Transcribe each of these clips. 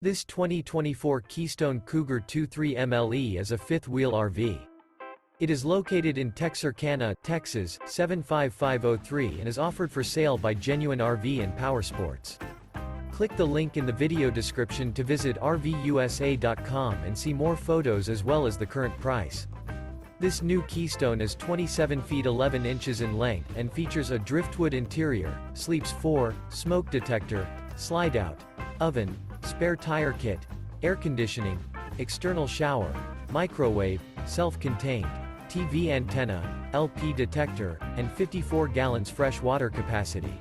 This 2024 Keystone Cougar 23 MLE is a fifth-wheel RV. It is located in Texarkana, Texas, 75503 and is offered for sale by Genuine RV and Powersports. Click the link in the video description to visit RVUSA.com and see more photos as well as the current price. This new Keystone is 27 feet 11 inches in length and features a Driftwood interior, sleeps 4, smoke detector, slide-out, oven, spare tire kit, air conditioning, external shower, microwave, self-contained, TV antenna, LP detector, and 54 gallons fresh water capacity.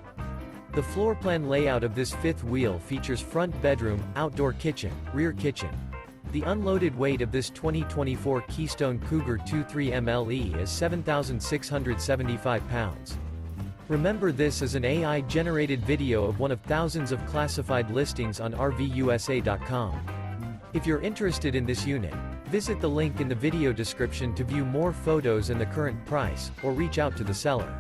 The floor plan layout of this fifth wheel features front bedroom, outdoor kitchen, rear kitchen. The unloaded weight of this 2024 Keystone Cougar 23 MLE is 7,675 pounds. Remember, this is an AI-generated video of one of thousands of classified listings on RVUSA.com. If you're interested in this unit, visit the link in the video description to view more photos and the current price, or reach out to the seller.